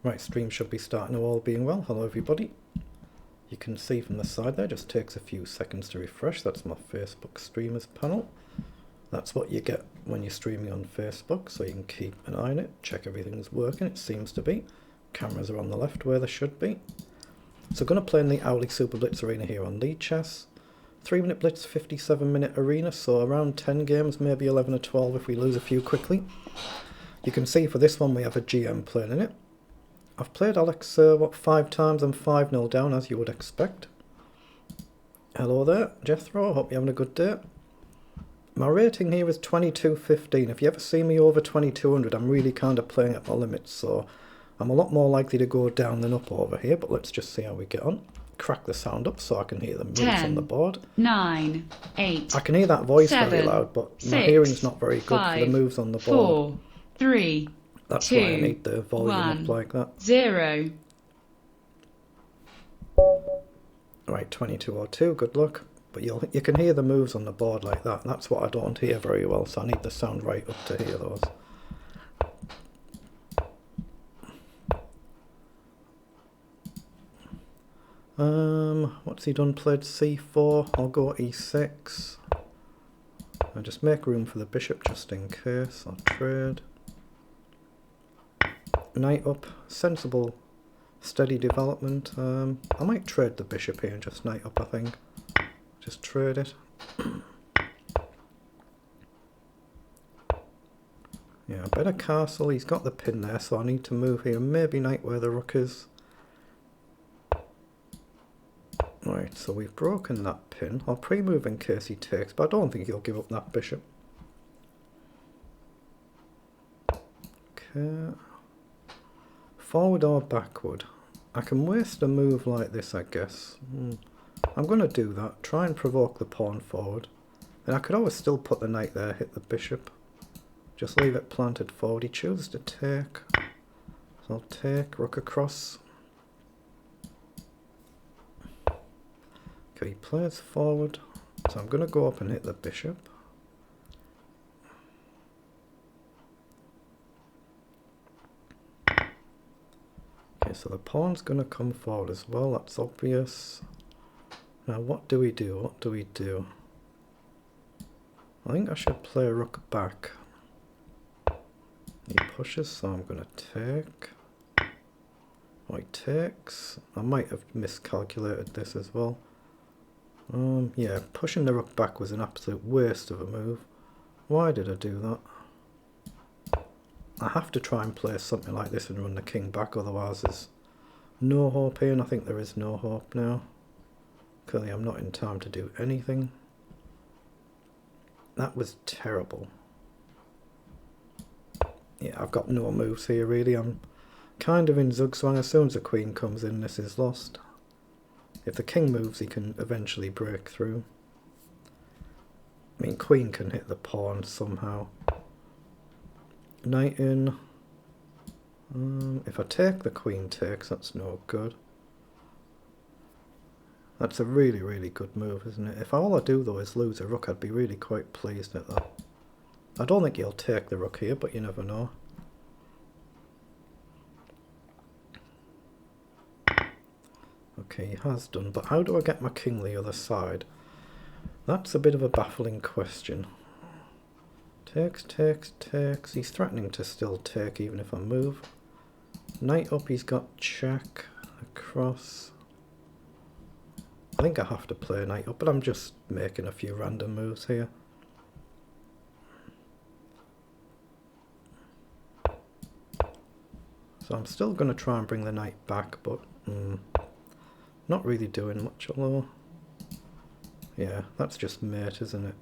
Right, stream should be starting, all being well. Hello everybody. You can see from the side there, just takes a few seconds to refresh. That's my Facebook streamers panel. That's what you get when you're streaming on Facebook, so you can keep an eye on it, check everything's working. It seems to be. Cameras are on the left where they should be. So going to play in the Hourly Superblitz Arena here on Lichess. 3-minute blitz, 57-minute arena, so around 10 games, maybe 11 or 12 if we lose a few quickly. You can see for this one we have a GM playing in it. I've played Alex, 5 times. I'm 5-0 down, as you would expect. Hello there, Jethro. Hope you're having a good day. My rating here is 2215. If you ever see me over 2200, I'm really kind of playing at my limits, so I'm a lot more likely to go down than up over here, but let's just see how we get on. Crack the sound up so I can hear the moves 10, on the board. 9, 8. I can hear that voice 7, very loud, but 6, my hearing's not very good 5, for the moves on the board. 4, 3, That's 2, why I need the volume 1, up like that. 0. Right, 2202, good luck. But you can hear the moves on the board like that. That's what I don't hear very well, so I need the sound right up to hear those. What's he done? Played c4. I'll go e6. I'll just make room for the bishop just in case. I'll trade. Knight up. Sensible, steady development. I might trade the bishop here and just knight up, I think. Just trade it. Yeah, better castle. He's got the pin there, so I need to move here. Maybe knight where the rook is. Right, so we've broken that pin. I'll pre-move in case he takes, but I don't think he'll give up that bishop. Okay. Forward or backward? I can waste a move like this, I guess. I'm going to do that. Try and provoke the pawn forward. And I could always still put the knight there, hit the bishop. Just leave it planted forward. He chooses to take. So I'll take, rook across. Okay, he plays forward. So I'm going to go up and hit the bishop. Okay, so the pawn's going to come forward as well. That's obvious. Now what do we do? What do we do? I think I should play rook back. He pushes, so I'm going to take. Oh, he takes. I might have miscalculated this as well. Yeah, pushing the rook back was an absolute waste of a move. Why did I do that? I have to try and play something like this and run the king back, otherwise there's no hope here, and I think there is no hope now. Clearly I'm not in time to do anything. That was terrible. Yeah, I've got no moves here really. I'm kind of in zugzwang. As soon as the queen comes in, this is lost. If the king moves, he can eventually break through. I mean, queen can hit the pawn somehow. Knight in. If I take, the queen takes. That's no good. That's a really, really good move, isn't it? If all I do, though, is lose a rook, I'd be really quite pleased at that. I don't think he'll take the rook here, but you never know. Okay, he has done, but how do I get my king the other side? That's a bit of a baffling question. Takes, takes, takes. He's threatening to still take even if I move. Knight up, he's got check, across. I think I have to play knight up, but I'm just making a few random moves here. So I'm still going to try and bring the knight back, but not really doing much, although... Yeah, that's just mate, isn't it?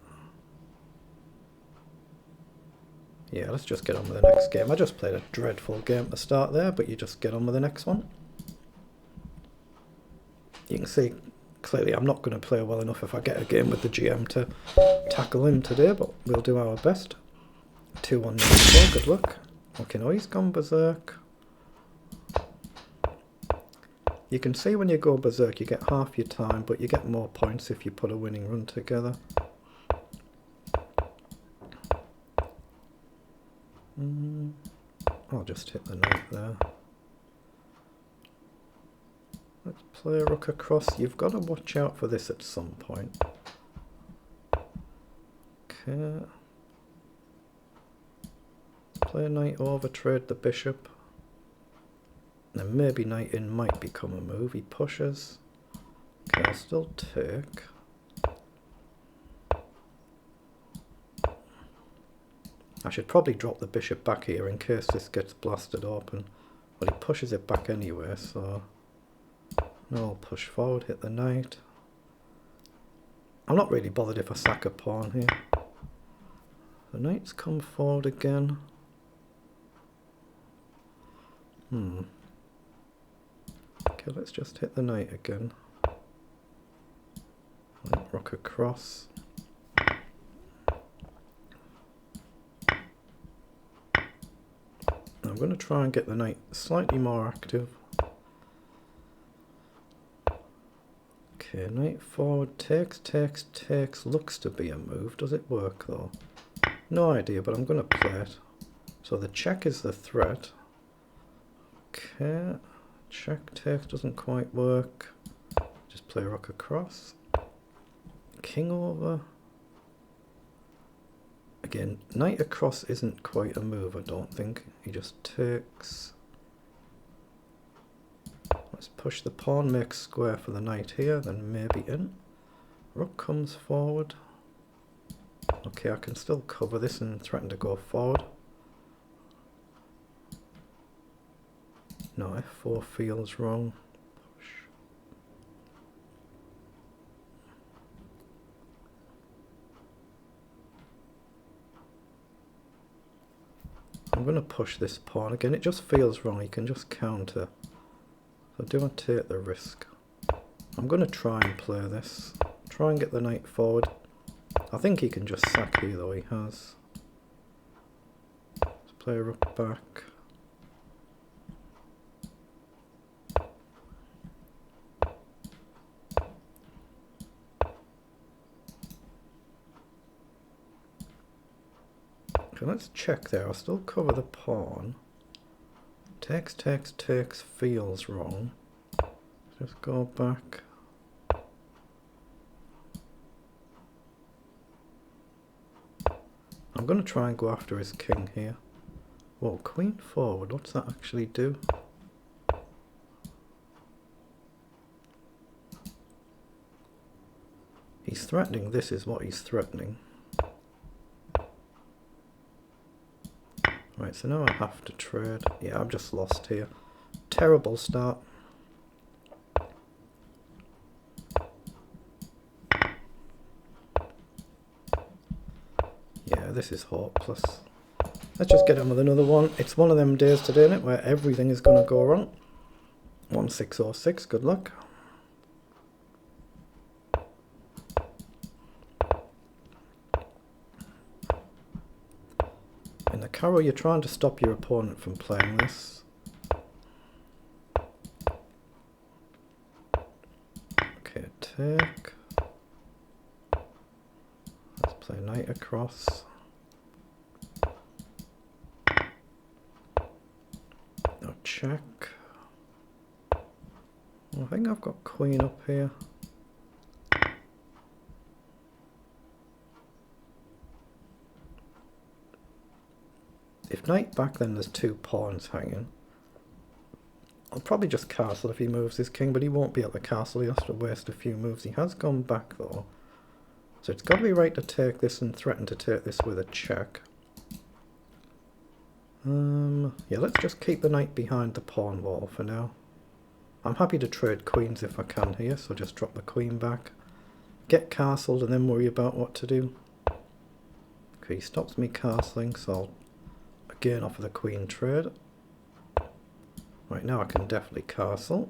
Yeah, let's just get on with the next game. I just played a dreadful game to start there, but you just get on with the next one. You can see, clearly I'm not going to play well enough if I get a game with the GM to tackle him today, but we'll do our best. 2-1, good luck. Okay, no, he's gone berserk. You can see when you go berserk you get half your time, but you get more points if you put a winning run together. I'll just hit the knight there. Let's play rook across. You've got to watch out for this at some point. Okay. Play knight over, trade the bishop. Then maybe knight in might become a move. He pushes. Okay, I'll still take. I should probably drop the bishop back here in case this gets blasted open. But he pushes it back anyway, so no, I'll push forward, hit the knight. I'm not really bothered if I sack a pawn here. The knight's come forward again. Okay, let's just hit the knight again. Knight rook across. I'm going to try and get the knight slightly more active. Okay, knight forward, takes, looks to be a move. Does it work though? No idea, but I'm going to play it. So the check is the threat. Okay, check, take doesn't quite work. Just play rook across. King over. Again, knight across isn't quite a move, I don't think. He just takes. Let's push the pawn, make square for the knight here, then maybe in. Rook comes forward. Okay, I can still cover this and threaten to go forward. No, f4 feels wrong. Push. I'm going to push this pawn again. It just feels wrong. You can just counter. So do I take the risk? I'm going to try and play this. Try and get the knight forward. I think he can just sack here though, he has. Let's play rook back. Okay, let's check there. I'll still cover the pawn. Takes, feels wrong. Just go back. I'm going to try and go after his king here. Whoa, queen forward. What's that actually do? He's threatening. This is what he's threatening. Right, so now I have to trade. Yeah, I've just lost here. Terrible start. Yeah, this is hopeless. Let's just get on with another one. It's one of them days today, isn't it, where everything is going to go wrong. 1606, good luck. In the Caro, you're trying to stop your opponent from playing this. Okay, take. Let's play knight across. No, check. Well, I think I've got queen up here. If knight back, then there's two pawns hanging. I'll probably just castle if he moves his king, but he won't be at the castle. He has to waste a few moves. He has gone back though. So it's got to be right to take this and threaten to take this with a check. Yeah, let's just keep the knight behind the pawn wall for now. I'm happy to trade queens if I can here, so just drop the queen back. Get castled and then worry about what to do. Okay, he stops me castling, so I'll again offer the queen trade. Right, now I can definitely castle.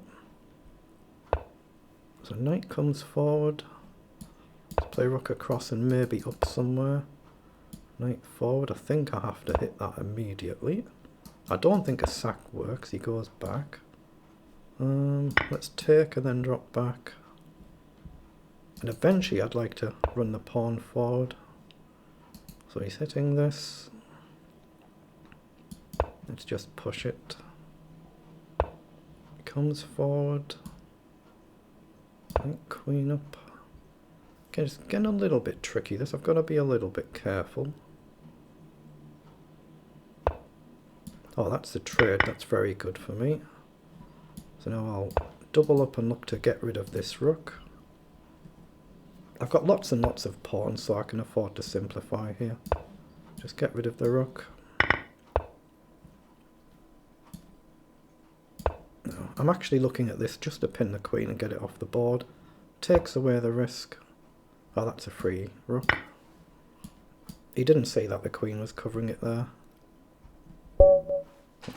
So knight comes forward. Let's play rook across and maybe up somewhere. Knight forward. I think I have to hit that immediately. I don't think a sack works. He goes back. Let's take and then drop back. And eventually I'd like to run the pawn forward. So he's hitting this. Let's just push it. Comes forward. Right, queen up. Okay, it's getting a little bit tricky. This, I've got to be a little bit careful. Oh, that's the trade. That's very good for me. So now I'll double up and look to get rid of this rook. I've got lots and lots of pawns, so I can afford to simplify here. Just get rid of the rook. No, I'm actually looking at this just to pin the queen and get it off the board. Takes away the risk. Oh, that's a free rook. He didn't say that the queen was covering it there.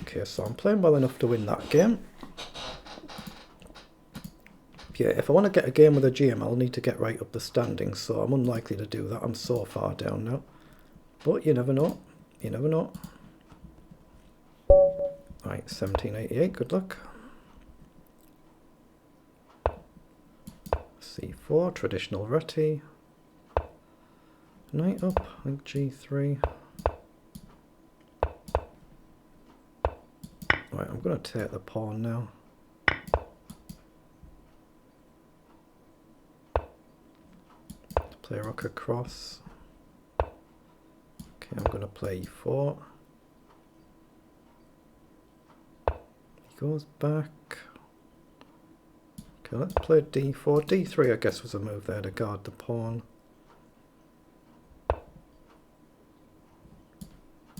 Okay, so I'm playing well enough to win that game. Yeah, if I want to get a game with a GM, I'll need to get right up the standings, so I'm unlikely to do that. I'm so far down now. But you never know. You never know. Right, 1788, good luck. C4, traditional reti. Knight up, I think G3. Right, I'm going to take the pawn now. Play rook across. Okay, I'm going to play e4. He goes back. Okay, let's play d4. d3 I guess was a move there to guard the pawn.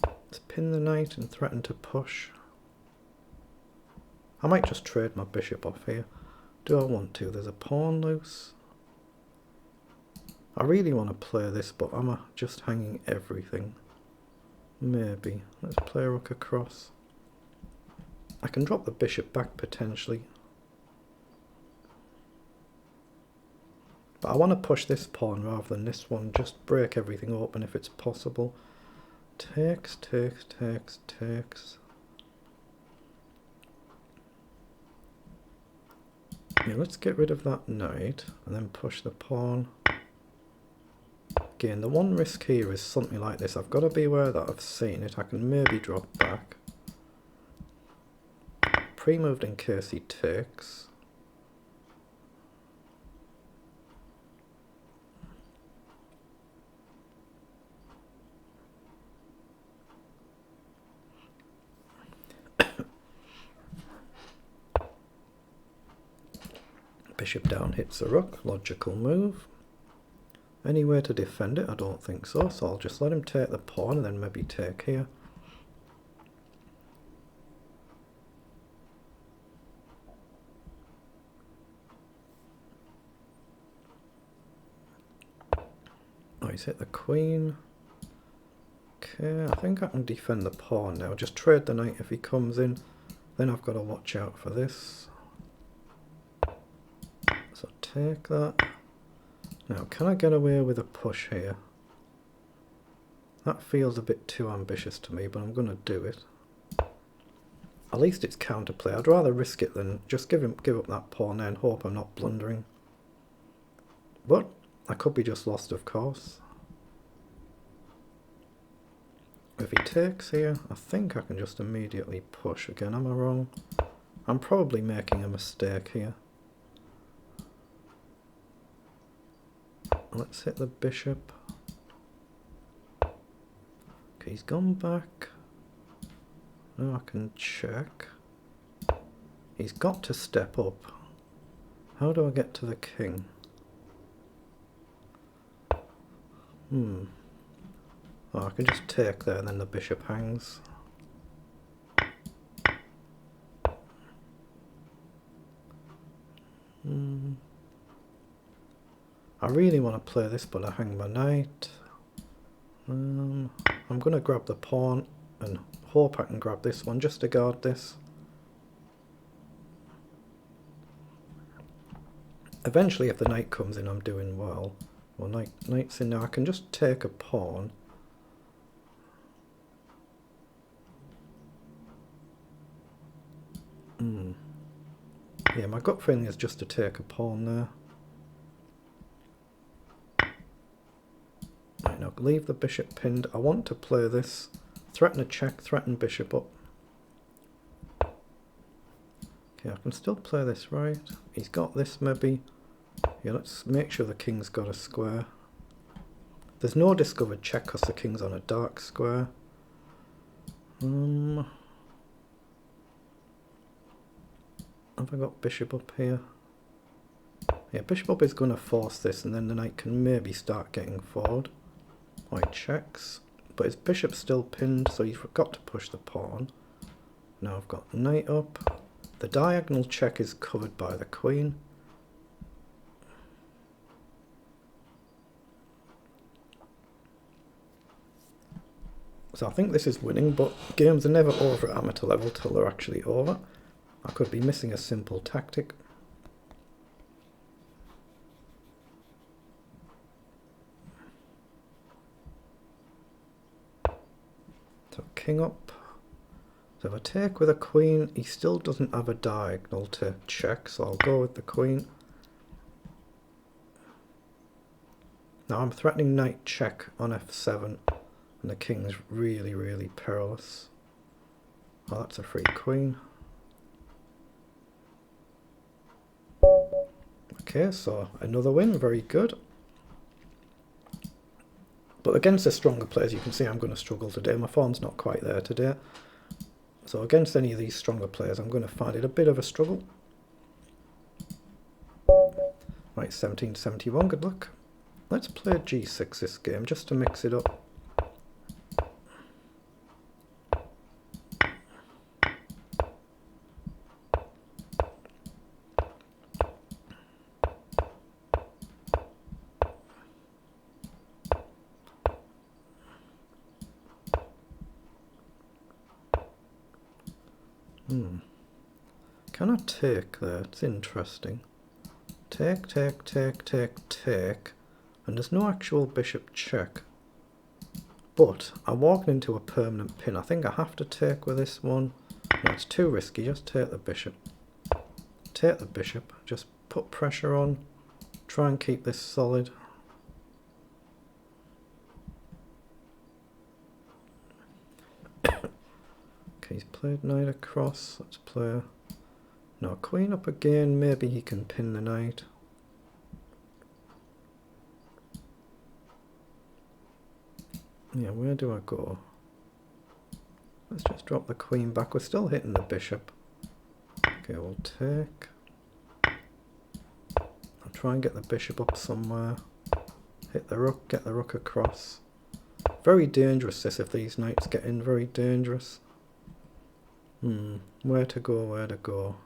Let's pin the knight and threaten to push. I might just trade my bishop off here. Do I want to? There's a pawn loose. I really want to play this, but I'm just hanging everything. Maybe. Let's play rook across. I can drop the bishop back potentially. But I want to push this pawn rather than this one. Just break everything open if it's possible. Takes, takes, takes, takes. Yeah, let's get rid of that knight and then push the pawn. Again, the one risk here is something like this. I've got to be aware that I've seen it. I can maybe drop back. Pre-moved in case he takes. Bishop down hits the rook. Logical move. Any way to defend it? I don't think so, so I'll just let him take the pawn and then maybe take here. Oh, he's hit the queen. Okay, I think I can defend the pawn now. Just trade the knight if he comes in. Then I've got to watch out for this. So take that. Now, can I get away with a push here? That feels a bit too ambitious to me, but I'm going to do it. At least it's counterplay. I'd rather risk it than just give up that pawn there and hope I'm not blundering. But I could be just lost, of course. If he takes here, I think I can just immediately push again. Am I wrong? I'm probably making a mistake here. Let's hit the bishop. Okay, he's gone back. Now I can check. He's got to step up. How do I get to the king? Oh, I can just take there and then the bishop hangs. I really want to play this, but I hang my knight. I'm going to grab the pawn and hope I can grab this one just to guard this. Eventually, if the knight comes in, I'm doing well. Well, knight's in now. I can just take a pawn. Yeah, my gut feeling is just to take a pawn there. Right, now leave the bishop pinned. I want to play this. Threaten a check, threaten bishop up. Okay, I can still play this, right? He's got this maybe. Yeah, let's make sure the king's got a square. There's no discovered check because the king's on a dark square. Have I got bishop up here? Yeah, bishop up is going to force this, and then the knight can maybe start getting forward. White checks, but his bishop's still pinned, so he's got to push the pawn. Now I've got knight up. The diagonal check is covered by the queen. So I think this is winning, but games are never over at amateur level till they're actually over. I could be missing a simple tactic. So king up. So if I take with a queen, he still doesn't have a diagonal to check, so I'll go with the queen. Now I'm threatening knight check on f7, and the king's really, really perilous. Oh, that's a free queen. Okay, so another win, very good. But against the stronger players, you can see I'm going to struggle today. My form's not quite there today. So against any of these stronger players, I'm going to find it a bit of a struggle. Right, 1771, good luck. Let's play g6 this game, just to mix it up. Can I take there? It's interesting. Take, take, take, take, take. And there's no actual bishop check. But I'm walking into a permanent pin. I think I have to take with this one. No, it's too risky. Just take the bishop. Take the bishop. Just put pressure on. Try and keep this solid. Okay, he's played knight across. Let's play... No, queen up again. Maybe he can pin the knight. Yeah, where do I go? Let's just drop the queen back. We're still hitting the bishop. Okay, we'll take. I'll try and get the bishop up somewhere. Hit the rook, get the rook across. Very dangerous this if these knights get in, very dangerous. Where to go, where to go?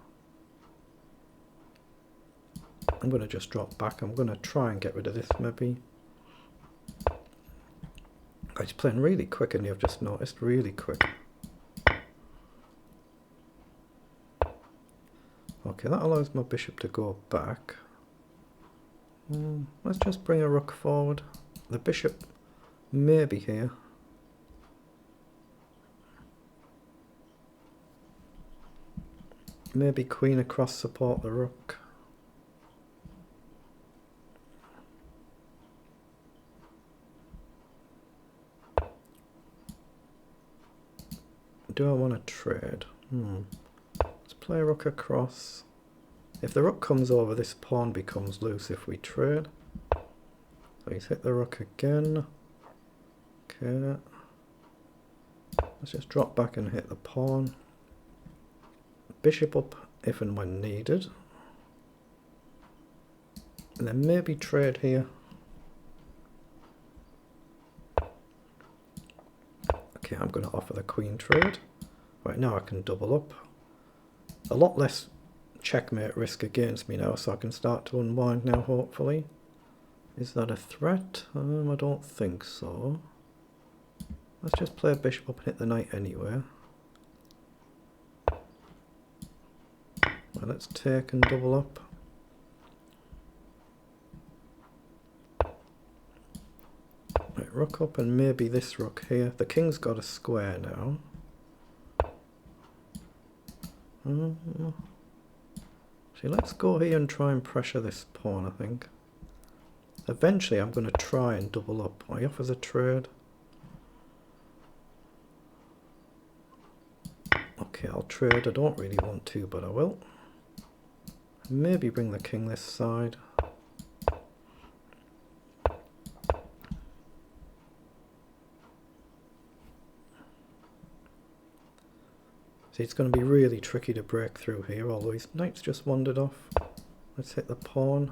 I'm going to just drop back. I'm going to try and get rid of this maybe. He's playing really quick, and you've just noticed, really quick. Okay, that allows my bishop to go back. Let's just bring a rook forward. The bishop may be here. Maybe queen across, support the rook. Do I want to trade? Let's play rook across. If the rook comes over, this pawn becomes loose if we trade. So he's hit the rook again. Okay. Let's just drop back and hit the pawn. Bishop up if and when needed. And then maybe trade here. Okay, I'm going to offer the queen trade. Right, now I can double up. A lot less checkmate risk against me now, so I can start to unwind now, hopefully. Is that a threat? I don't think so. Let's just play a bishop up and hit the knight anyway. Well, let's take and double up. Right, rook up and maybe this rook here. The king's got a square now. See, let's go here and try and pressure this pawn, I think. Eventually I'm going to try and double up. He offers a trade. Okay, I'll trade. I don't really want to, but I will. Maybe bring the king this side. See, it's going to be really tricky to break through here, although his knight's just wandered off. Let's hit the pawn.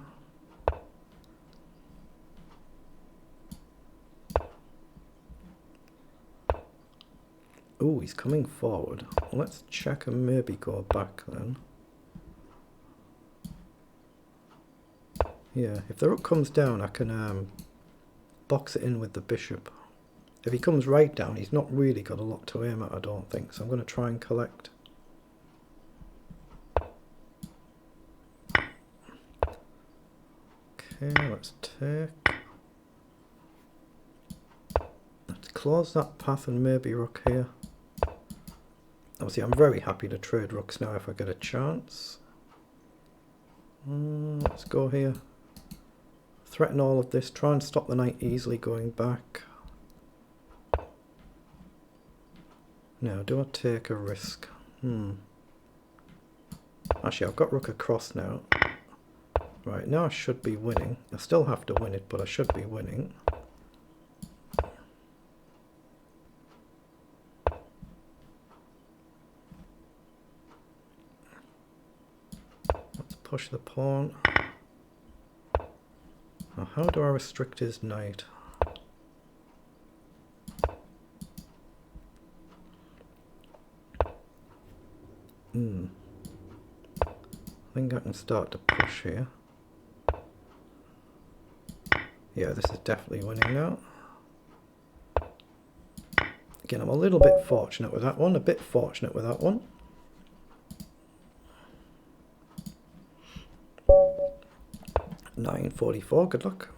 Oh, he's coming forward. Let's check and maybe go back then. Yeah, if the rook comes down, I can box it in with the bishop. If he comes right down, he's not really got a lot to aim at, I don't think. So I'm going to try and collect. Okay, let's take. Let's close that path and maybe rook here. Obviously, I'm very happy to trade rooks now if I get a chance. Let's go here. Threaten all of this. Try and stop the knight easily going back. Now, do I take a risk? Actually, I've got rook across now. Right, now I should be winning. I still have to win it, but I should be winning. Let's push the pawn. Now, how do I restrict his knight? I think I can start to push here. Yeah, this is definitely winning now. Again, I'm a little bit fortunate with that one, a bit fortunate with that one. $9.44, good luck.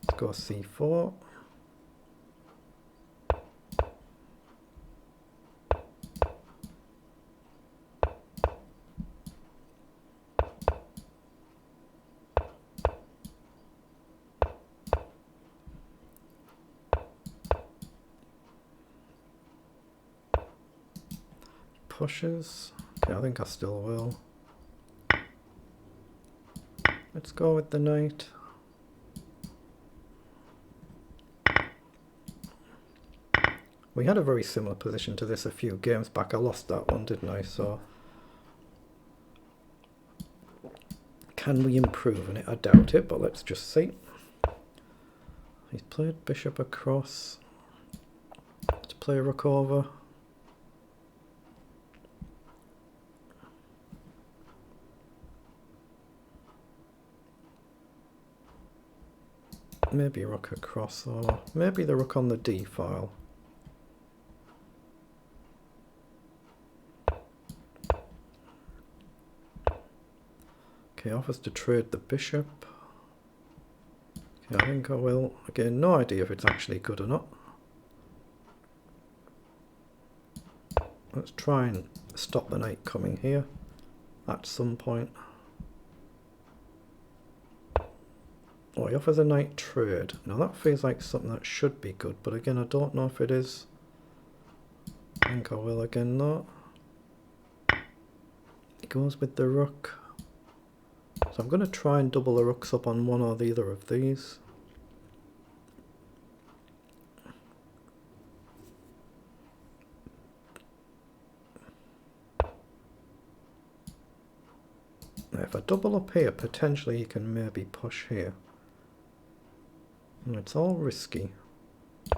Let's go c4. Pushes. Okay, I think I still will. Let's go with the knight. We had a very similar position to this a few games back. I lost that one, didn't I? So can we improve on it? I doubt it, but let's just see. He's played bishop across. Let's play rook over. Maybe rook across, or maybe the rook on the d file. Okay, offers to trade the bishop. Okay, I think I will. Again, no idea if it's actually good or not. Let's try and stop the knight coming here at some point. Oh, he offers a knight trade. Now that feels like something that should be good, but again, I don't know if it is. I think I will again though. He goes with the rook. So I'm going to try and double the rooks up on one or the other of these. Now if I double up here, potentially he can maybe push here. And it's all risky.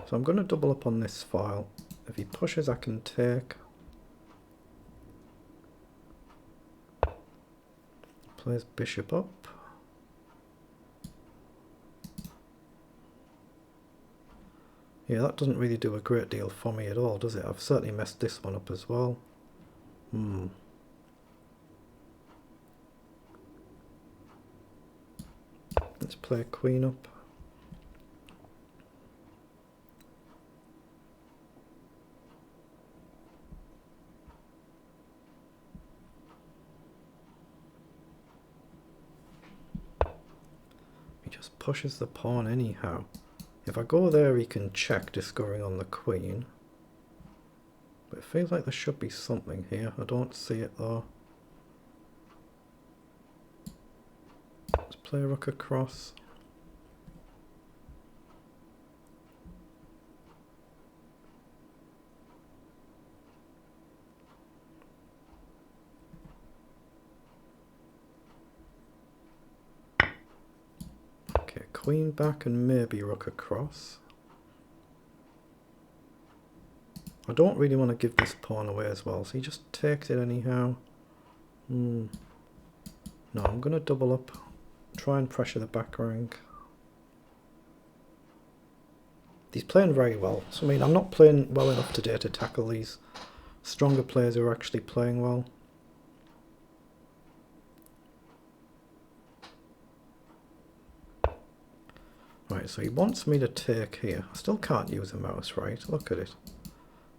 So I'm going to double up on this file. If he pushes, I can take. Plays bishop up. Yeah, that doesn't really do a great deal for me at all, does it? I've certainly messed this one up as well. Let's play queen up. Just pushes the pawn anyhow. If I go there, he can check, discovering on the queen. But it feels like there should be something here. I don't see it though. Let's play rook across. queen back and maybe rook across. I don't really want to give this pawn away as well, so he just takes it anyhow. No, I'm going to double up, try and pressure the back rank. He's playing very well, so I mean, I'm not playing well enough today to tackle these stronger players who are actually playing well. Right, so he wants me to take here. I still can't use a mouse, right? Look at it.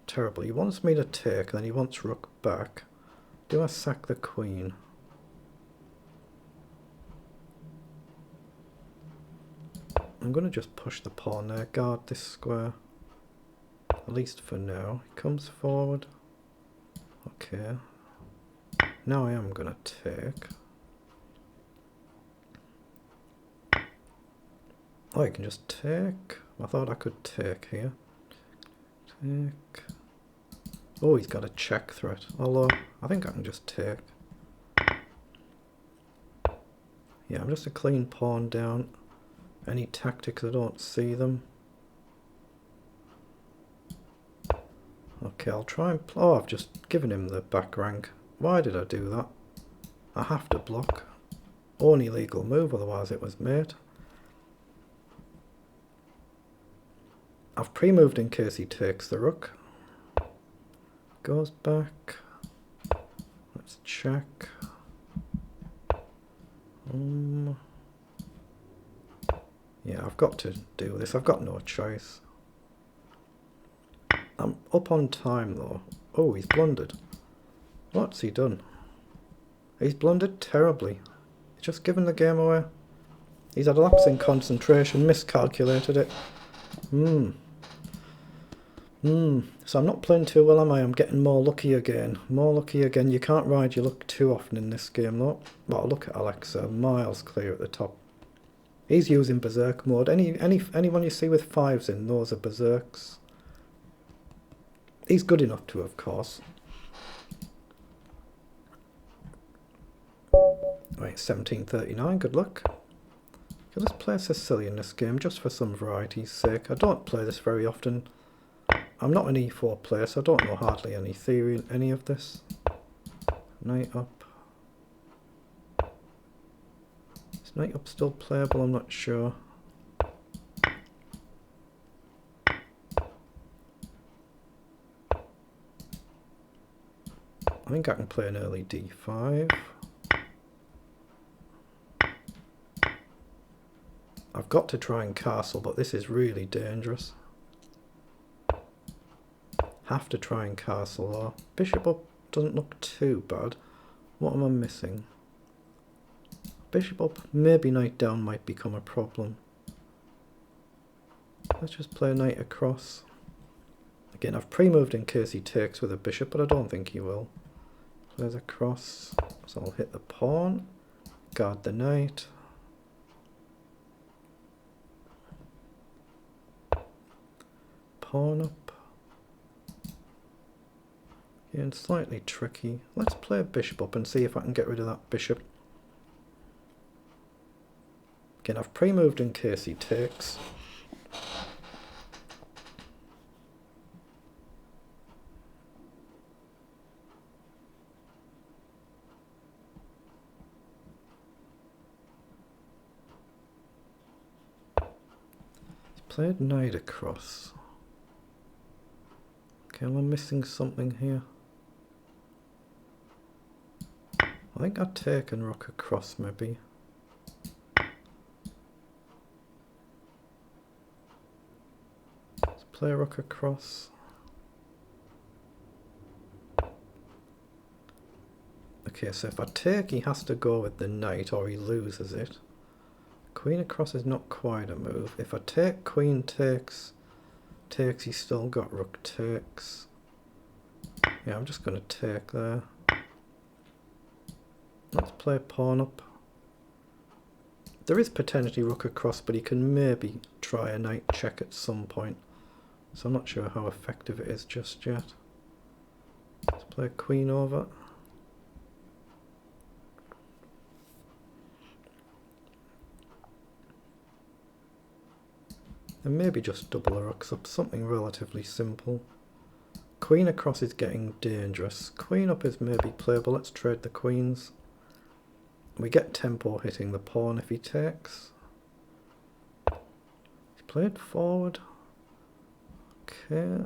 Terrible. He wants me to take, and then he wants rook back. Do I sack the queen? I'm going to just push the pawn there, guard this square. At least for now. He comes forward. Okay. Now I am going to take. Oh, I can just take. I thought I could take here. Take. Oh, he's got a check threat. Although, I think I can just take. Yeah, I'm just a clean pawn down. Any tactics, I don't see them. Okay, I'll try and... Oh, I've just given him the back rank. Why did I do that? I have to block. Only legal move, otherwise it was mate. I've pre-moved in case he takes the rook. Goes back. Let's check. Yeah, I've got to do this. I've got no choice. I'm up on time though. Oh, he's blundered. What's he done? He's blundered terribly. He's just given the game away. He's had a lapse in concentration, miscalculated it. So I'm not playing too well, am I? I'm getting more lucky again. More lucky again. You can't ride your luck too often in this game, though. Well, look at Alexa. Miles clear at the top. He's using berserk mode. Anyone you see with fives in, those are berserks. He's good enough to, of course. Right, 1739. Good luck. Okay, let's play Sicilian this game, just for some variety's sake. I don't play this very often. I'm not an e4 player, so I don't know hardly any theory in any of this. Knight up. Is knight up still playable? I'm not sure. I think I can play an early d5. I've got to try and castle, but this is really dangerous. Have to try and castle though. Bishop up doesn't look too bad. What am I missing? Bishop up, maybe knight down might become a problem. Let's just play knight across. Again, I've pre-moved in case he takes with a bishop, but I don't think he will. Plays across, so I'll hit the pawn, guard the knight. Pawn up. Yeah, it's slightly tricky. Let's play a bishop up and see if I can get rid of that bishop. Again, I've pre-moved in case he takes. He's played knight across. Okay, am I missing something here? I think I'd take and rook across maybe. Let's play rook across. Okay, so if I take, he has to go with the knight or he loses it. Queen across is not quite a move. If I take, queen takes, he's still got rook takes. Yeah, I'm just going to take there. Let's play pawn up. There is potentially rook across, but he can maybe try a knight check at some point. So I'm not sure how effective it is just yet. Let's play queen over. And maybe just double the rooks up, something relatively simple. Queen across is getting dangerous. Queen up is maybe playable. Let's trade the queens. We get tempo hitting the pawn if he takes. He's played forward. Okay.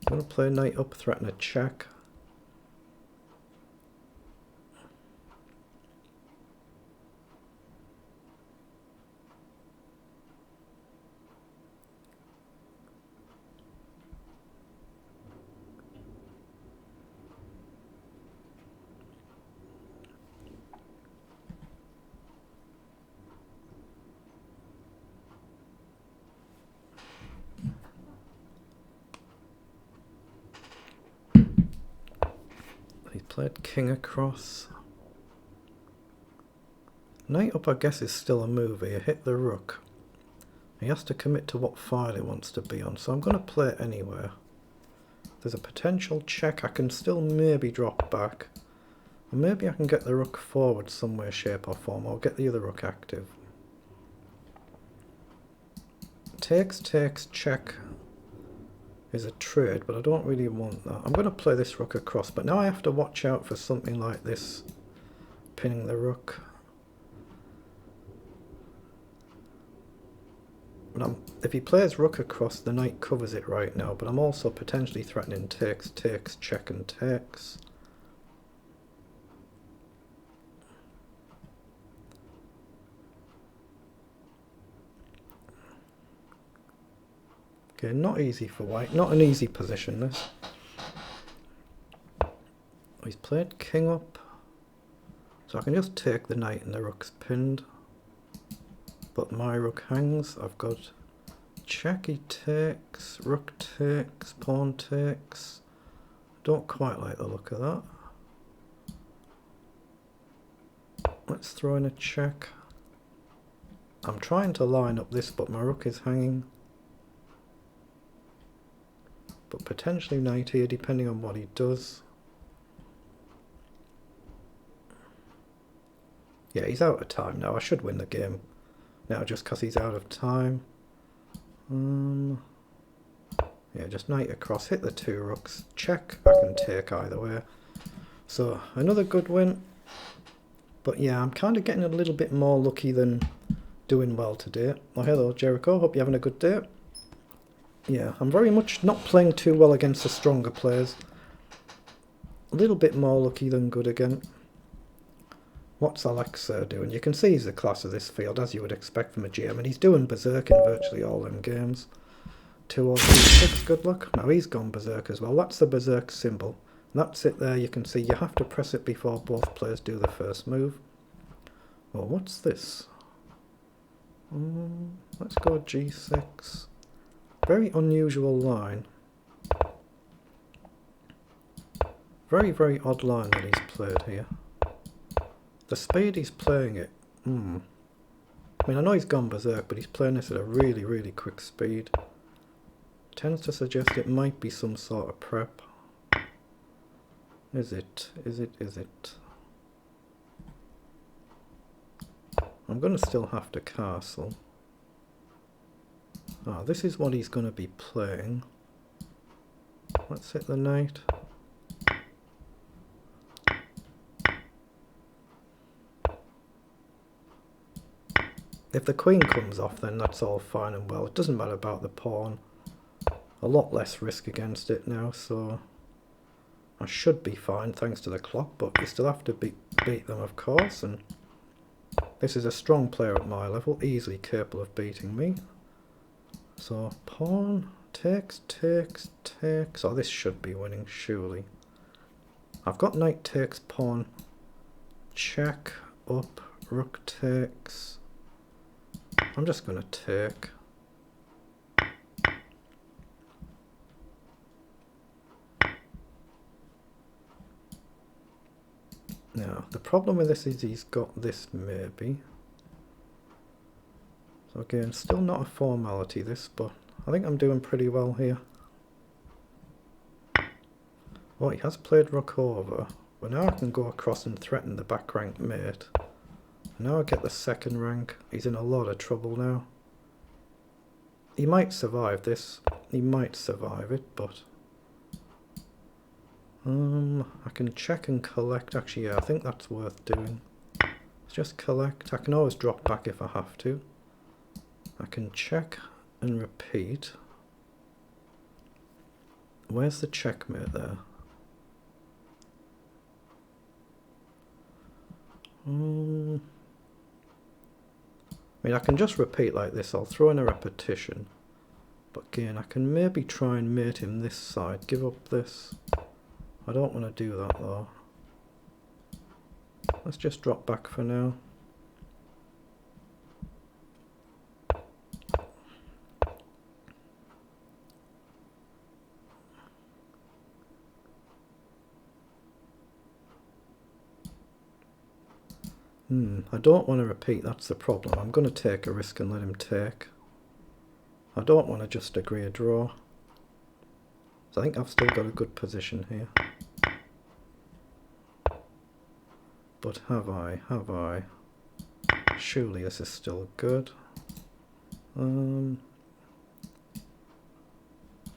I'm going to play knight up, threaten a check. Played king across. Knight up I guess is still a move here. Hit the rook. He has to commit to what file he wants to be on, so I'm going to play it anywhere. There's a potential check. I can still maybe drop back. Or maybe I can get the rook forward some way, shape or form, or get the other rook active. Takes, check is a trade, but I don't really want that. I'm going to play this rook across, but now I have to watch out for something like this, pinning the rook. But if he plays rook across, the knight covers it right now, but I'm also potentially threatening takes, check and takes. Okay, not easy for white, not an easy position this. He's played king up, so I can just take the knight and the rook's pinned. But my rook hangs. I've got check, he takes, rook takes, pawn takes. Don't quite like the look of that. Let's throw in a check. I'm trying to line up this, but my rook is hanging. But potentially knight here, depending on what he does. Yeah, he's out of time now. I should win the game now just because he's out of time. Yeah, just knight across, hit the two rooks, check. I can take either way. So another good win. But yeah, I'm kind of getting a little bit more lucky than doing well today. Oh, hello Jericho, hope you're having a good day. Yeah, I'm very much not playing too well against the stronger players. A little bit more lucky than good again. What's Alexa doing? You can see he's the class of this field, as you would expect from a GM, and he's doing berserk in virtually all them games. 2 or 3 6, good luck. Now he's gone berserk as well. That's the berserk symbol. That's it there, you can see you have to press it before both players do the first move. Well, what's this? Let's go G6. Very unusual line. Very, very odd line that he's played here. The speed he's playing it, I mean, I know he's gone berserk, but he's playing this at a really, really quick speed. Tends to suggest it might be some sort of prep. Is it? Is it? I'm going to still have to castle. Ah, this is what he's going to be playing. Let's hit the knight. If the queen comes off, then that's all fine and well. It doesn't matter about the pawn. A lot less risk against it now, so I should be fine thanks to the clock, but you still have to beat them, of course, and this is a strong player at my level, easily capable of beating me. So pawn takes. Oh, this should be winning, surely. I've got knight takes, pawn, check, up, rook takes. I'm just going to take. Now, the problem with this is he's got this maybe. So again, still not a formality this, but I think I'm doing pretty well here. Oh, he has played rook over, but now I can go across and threaten the back rank mate. Now I get the second rank. He's in a lot of trouble now. He might survive this. He might survive it, but I can check and collect. Actually, yeah, I think that's worth doing. Just collect. I can always drop back if I have to. I can check and repeat. Where's the checkmate there? I mean, I can just repeat like this. I'll throw in a repetition. But again, I can maybe try and mate him this side. Give up this. I don't want to do that though. Let's just drop back for now. I don't want to repeat, that's the problem. I'm going to take a risk and let him take. I don't want to just agree a draw. So I think I've still got a good position here. But have I? Have I? Surely this is still good. Now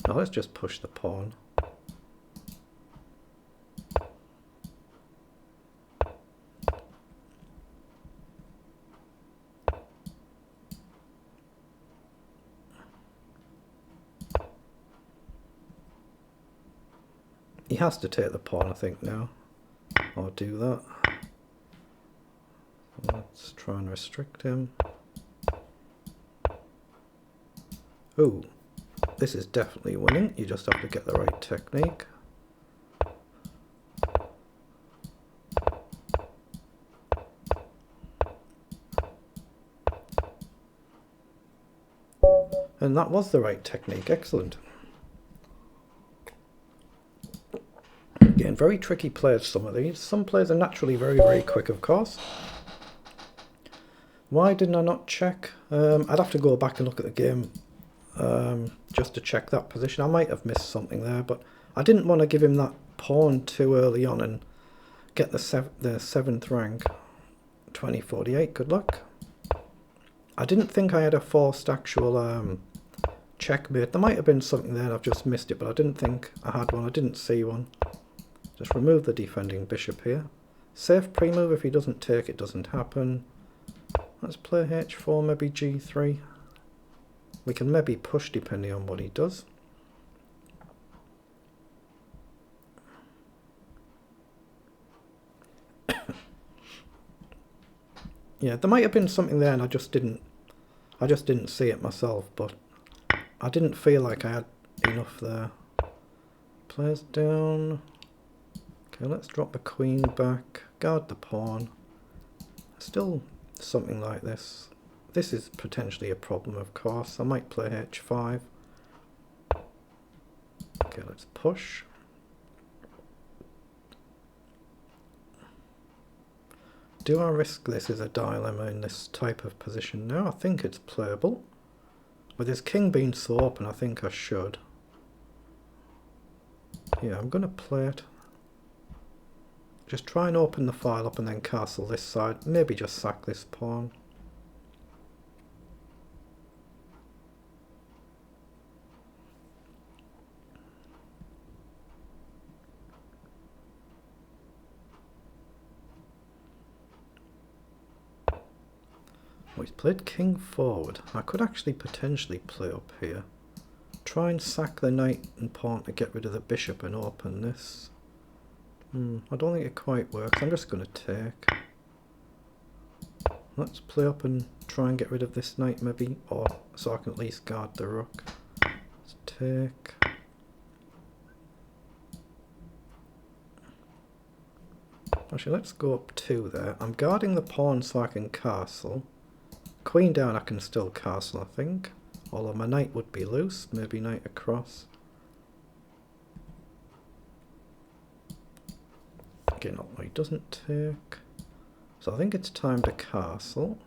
let's just push the pawn. He has to take the pawn, I think, now. Or do that. Let's try and restrict him. Ooh, this is definitely winning. You just have to get the right technique. And that was the right technique. Excellent. Again, very tricky players, some of these. Some players are naturally very, very quick, of course. Why didn't I not check? I'd have to go back and look at the game just to check that position. I might have missed something there, but I didn't want to give him that pawn too early on and get the 7th rank. 2048, good luck. I didn't think I had a forced actual checkmate. There might have been something there and I've just missed it, but I didn't think I had one. I didn't see one. Just remove the defending bishop here. Safe pre-move. If he doesn't take, it doesn't happen. Let's play h4, maybe g3. We can maybe push depending on what he does. Yeah, there might have been something there and I just didn't see it myself, but I didn't feel like I had enough there. Plays down. Okay, let's drop the queen back, guard the pawn. Still something like this. This is potentially a problem, of course. I might play h5. Okay, let's push. Do I risk this as a dilemma in this type of position now? I think it's playable. With his king being so open, I think I should. Yeah, I'm going to play it. Just try and open the file up and then castle this side. Maybe just sack this pawn. Oh, he's played king forward. I could actually potentially play up here. Try and sack the knight and pawn to get rid of the bishop and open this. I don't think it quite works. I'm just going to take. Let's play up and try and get rid of this knight maybe, or so I can at least guard the rook. Let's take. Actually, let's go up 2 there. I'm guarding the pawn so I can castle. Queen down I can still castle, I think. Although my knight would be loose. Maybe knight across. Okay, no, he doesn't take. So I think it's time to castle.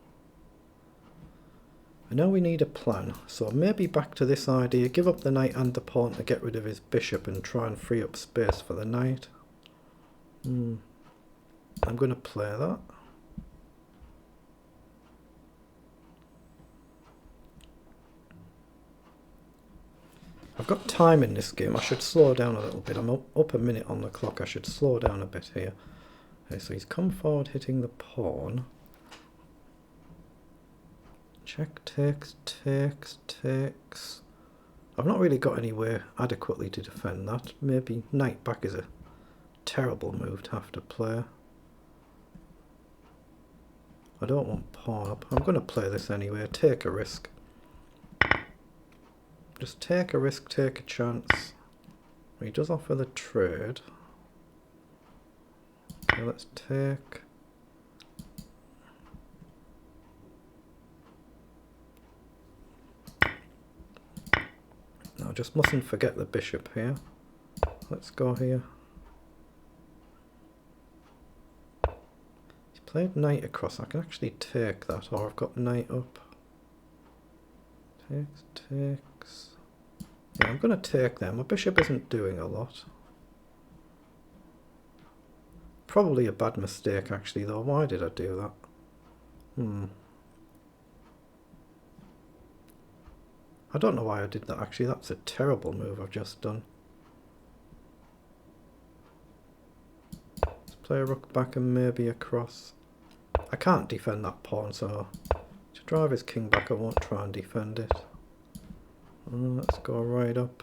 I know we need a plan. So maybe back to this idea. Give up the knight and the pawn to get rid of his bishop and try and free up space for the knight. I'm going to play that. I've got time in this game. I should slow down a little bit. I'm up a minute on the clock. I should slow down a bit here. Okay, so he's come forward hitting the pawn. Check, takes, takes, takes. I've not really got anywhere adequately to defend that. Maybe knight back is a terrible move to have to play. I don't want pawn up. I'm going to play this anyway. Take a risk. Just take a risk, take a chance. He does offer the trade. So let's take. No, just mustn't forget the bishop here. Let's go here. He's played knight across. I can actually take that, or I've got knight up. Takes, takes. Yeah, I'm going to take them. My bishop isn't doing a lot. Probably a bad mistake actually though. Why did I do that? I don't know why I did that actually. That's a terrible move I've just done. Let's play a rook back and maybe across. I can't defend that pawn, so to drive his king back I won't try and defend it. Let's go right up.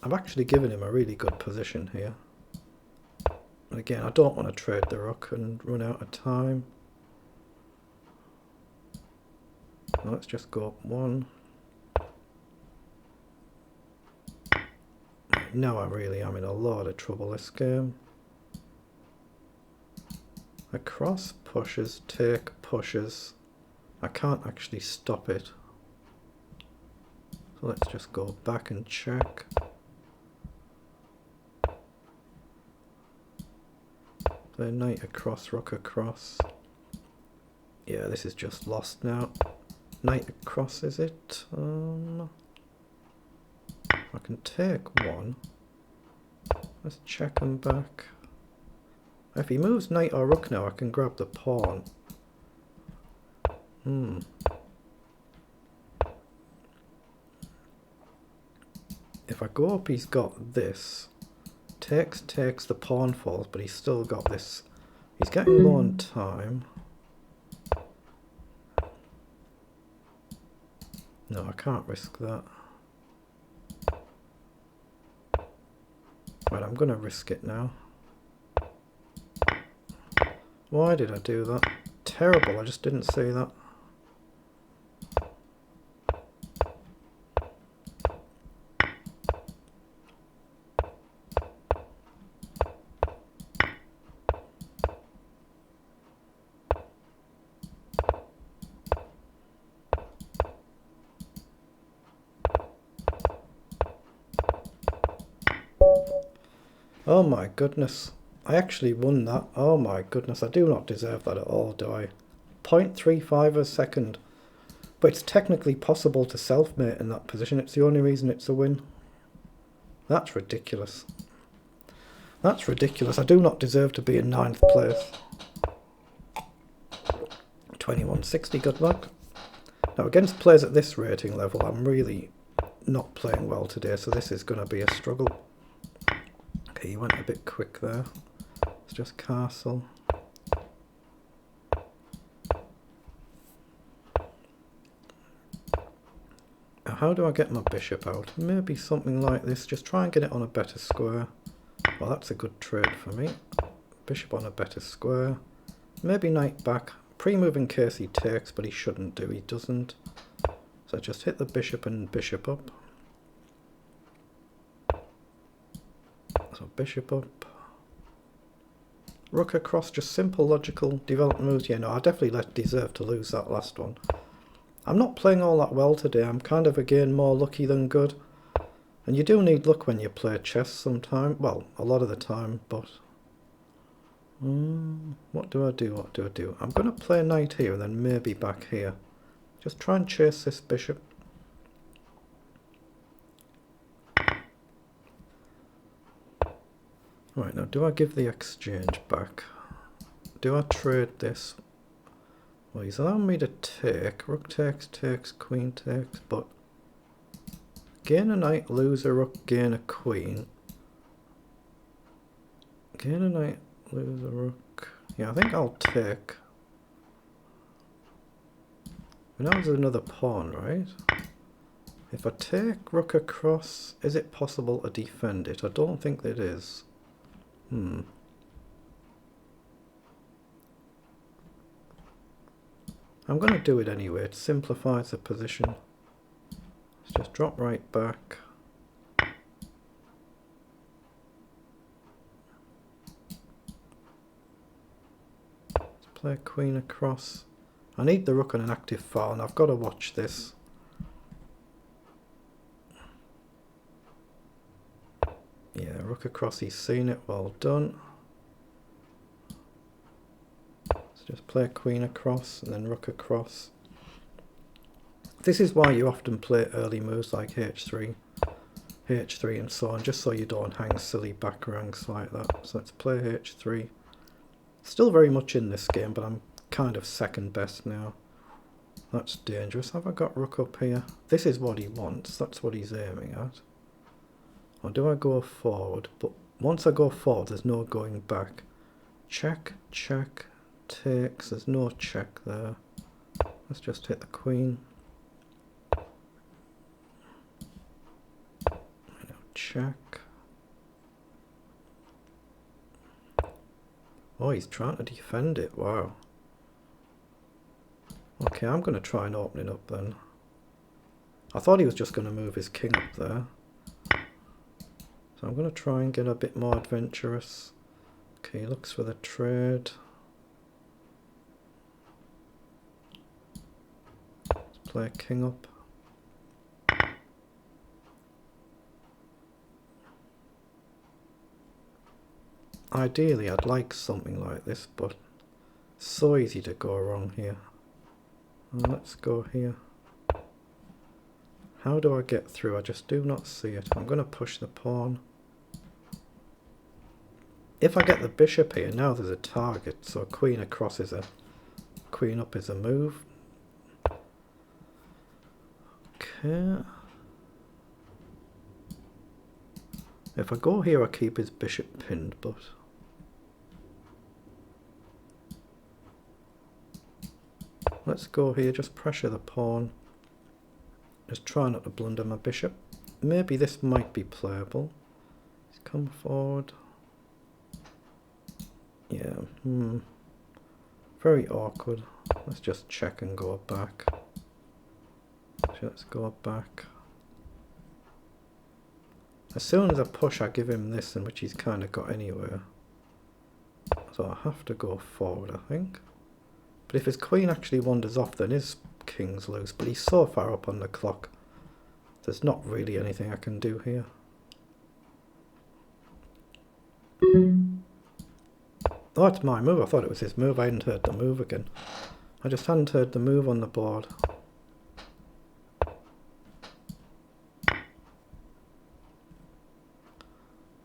I've actually given him a really good position here. And again, I don't want to trade the rook and run out of time. Let's just go up one. Now I really am in a lot of trouble this game. Across pushes, take pushes. I can't actually stop it. So let's just go back and check. Play knight across, rook across. Yeah, this is just lost now. Knight across, is it? I can take one. Let's check him back. If he moves knight or rook now, I can grab the pawn. If I go up, he's got this. Takes, takes, the pawn falls, but he's still got this. He's getting low on time. No, I can't risk that. Right, I'm going to risk it now. Why did I do that? Terrible, I just didn't see that. Oh my goodness, I actually won that. Oh my goodness, I do not deserve that at all, do I? 0.35 a second. But it's technically possible to self-mate in that position. It's the only reason it's a win. That's ridiculous. That's ridiculous. I do not deserve to be in 9th place. 2160, good luck. Now against players at this rating level, I'm really not playing well today, so this is going to be a struggle. Okay, you went a bit quick there. It's just castle. Now how do I get my bishop out? Maybe something like this. Just try and get it on a better square. Well, that's a good trade for me. Bishop on a better square. Maybe knight back. Pre-move in case he takes, but he shouldn't do. He doesn't. So just hit the bishop and bishop up. So bishop up. Rook across, just simple logical development moves. Yeah, no, I definitely deserve to lose that last one. I'm not playing all that well today. I'm kind of, again, more lucky than good. And you do need luck when you play chess sometimes. Well, a lot of the time, but... what do I do? What do I do? I'm going to play knight here and then maybe back here. Just try and chase this bishop. Right, now do I give the exchange back? Do I trade this? Well, he's allowing me to take. Rook takes, takes, queen takes, but Gain a knight, lose a rook, gain a queen. Gain a knight, lose a rook. Yeah, I think I'll take. Now there's another pawn, right? If I take rook across, is it possible to defend it? I don't think it is. I'm going to do it anyway. It simplifies the position. Let's just drop right back. Let's play queen across. I need the rook on an active file, and I've got to watch this. Yeah, rook across, he's seen it, well done. Let's just play queen across and then rook across. This is why you often play early moves like h3 and so on, just so you don't hang silly back ranks like that. So let's play h3. Still very much in this game, but I'm kind of second best now. That's dangerous. Have I got rook up here? This is what he wants. That's what he's aiming at. Or do I go forward? But once I go forward, there's no going back. Check, check, takes. There's no check there. Let's just hit the queen. Now check. Oh, he's trying to defend it. Wow. Okay, I'm going to try and open it up then. I thought he was just going to move his king up there. So I'm going to try and get a bit more adventurous. Okay, he looks for the trade. Let's play a king up. Ideally, I'd like something like this, but it's so easy to go wrong here. Let's go here. How do I get through? I just do not see it. I'm going to push the pawn. If I get the bishop here, now there's a target. So queen across is a... queen up is a move. Okay. If I go here, I keep his bishop pinned, but... let's go here, just pressure the pawn. Just try not to blunder my bishop. Maybe this might be playable. Let's come forward. Yeah, very awkward. Let's just check and go back. Let's go back. As soon as I push, I give him this, in which he's kind of got anywhere. So I have to go forward, I think. But if his queen actually wanders off, then his king's loose. But he's so far up on the clock, there's not really anything I can do here. Oh, it's my move. I thought it was his move. I hadn't heard the move again. I just hadn't heard the move on the board.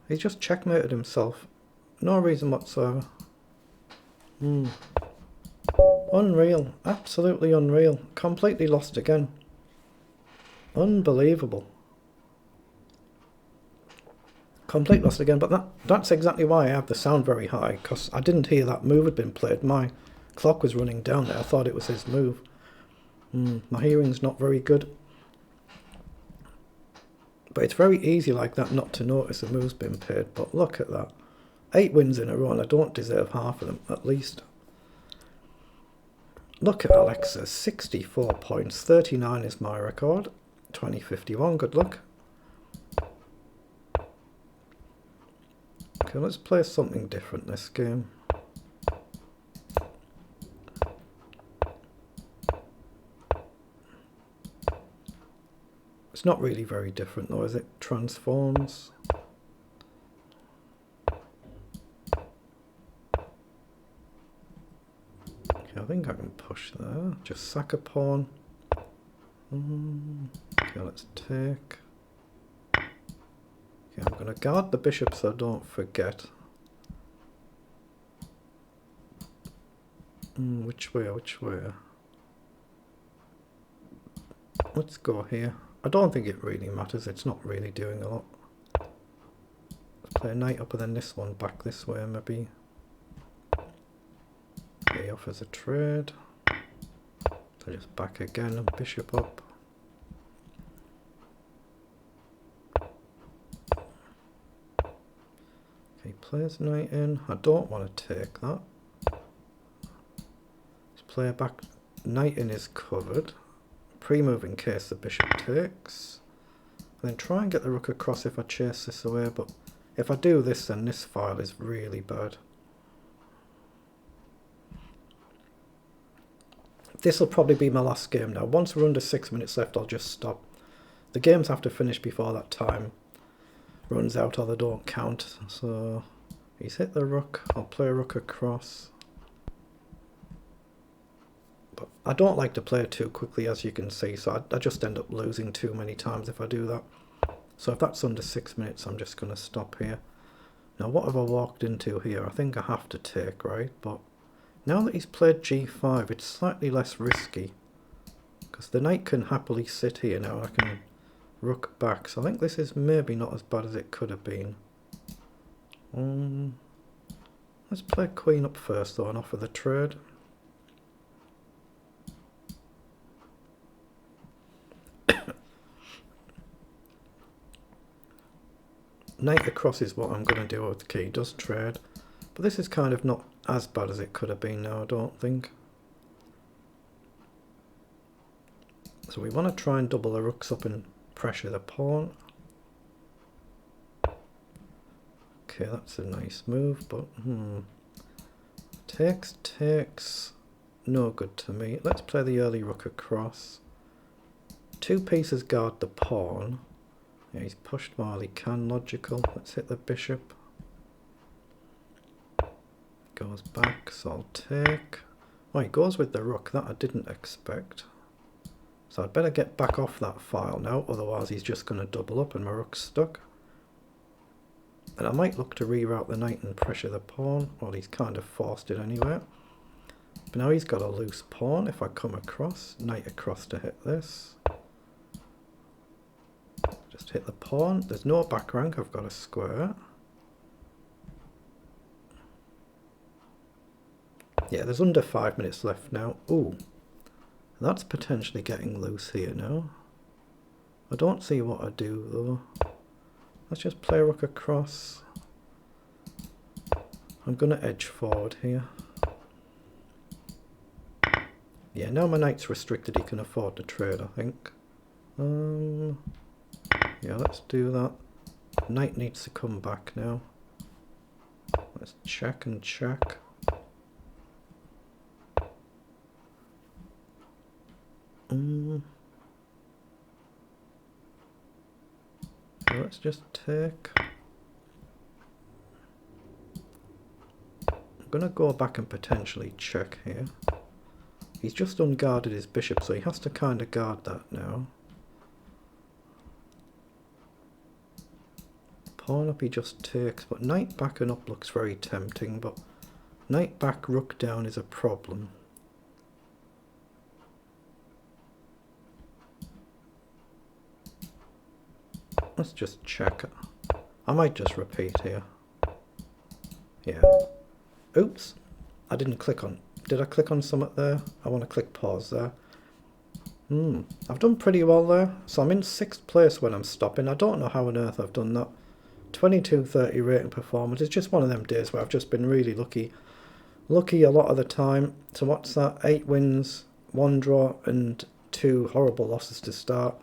He's just checkmated himself. No reason whatsoever. Unreal. Absolutely unreal. Completely lost again. Unbelievable. Completely lost again, but that's exactly why I have the sound very high, because I didn't hear that move had been played. My clock was running down there. I thought it was his move. My hearing's not very good. But it's very easy like that not to notice a move's been played. But look at that. 8 wins in a row, and I don't deserve half of them, at least. Look at Alexa, 64 points, 39 is my record, 2051, good luck. Okay, let's play something different this game. It's not really very different though, is it? Transforms. I think I can push there. Just sack a pawn. Okay, let's take. Okay, I'm going to guard the bishop so I don't forget. Which way? Which way? Let's go here. I don't think it really matters. It's not really doing a lot. Let's play a knight up and then this one back this way maybe. He offers a trade. So just back again and bishop up. He plays knight in. I don't want to take that. Let's play back. Knight in is covered. Pre-move in case the bishop takes. And then try and get the rook across if I chase this away, but if I do this then this file is really bad. This will probably be my last game now. Once we're under 6 minutes left I'll just stop. The games have to finish before that time runs out or they don't count. So he's hit the rook. I'll play a rook across. But I don't like to play it too quickly, as you can see, so I just end up losing too many times if I do that. So if that's under 6 minutes I'm just going to stop here. Now what have I walked into here? I think I have to take, right? But now that he's played g5 it's slightly less risky, because the knight can happily sit here now and I can rook back, so I think this is maybe not as bad as it could have been. Let's play queen up first though and offer the trade. Knight across is what I'm going to do with the key. He does trade, but this is kind of not as bad as it could have been now, I don't think. So we want to try and double the rooks up and pressure the pawn. Okay, that's a nice move, but takes no good to me. Let's play the early rook across. Two pieces guard the pawn. Yeah, he's pushed while he can, logical. Let's hit the bishop. Goes back, so I'll take. Oh, he goes with the rook. That I didn't expect. So I'd better get back off that file now, otherwise he's just going to double up and my rook's stuck. And I might look to reroute the knight and pressure the pawn. Well, he's kind of forced it anyway. But now he's got a loose pawn. If I come across, knight across to hit this. Just hit the pawn. There's no back rank, I've got a square. Yeah, there's under 5 minutes left now. Ooh, that's potentially getting loose here now. I don't see what I do though. Let's just play rook across. I'm going to edge forward here. Yeah, now my knight's restricted, he can afford to trade, I think. Yeah, let's do that. Knight needs to come back now. Let's check and check. So let's just take. I'm going to go back and potentially check here. He's just unguarded his bishop, so he has to kind of guard that now. Pawn up he just takes, but knight back and up looks very tempting, but knight back rook down is a problem. Let's just check. I might just repeat here. Yeah. Oops. I didn't click on. Did I click on something there? I want to click pause there. I've done pretty well there. So I'm in 6th place when I'm stopping. I don't know how on earth I've done that. 22-30 rating performance. It's just one of them days where I've just been really lucky. Lucky a lot of the time. So what's that? 8 wins, 1 draw and 2 horrible losses to start.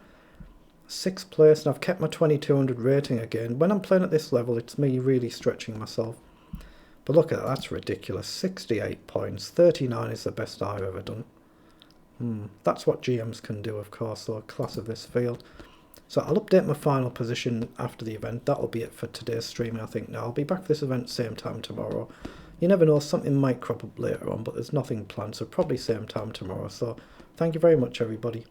6th place, and I've kept my 2200 rating again. When I'm playing at this level, it's me really stretching myself. But look at that, that's ridiculous. 68 points, 39 is the best I've ever done. That's what GMs can do, of course, so a class of this field. So I'll update my final position after the event. That'll be it for today's streaming, I think. Now I'll be back for this event same time tomorrow. You never know, something might crop up later on, but there's nothing planned, so probably same time tomorrow. So thank you very much, everybody.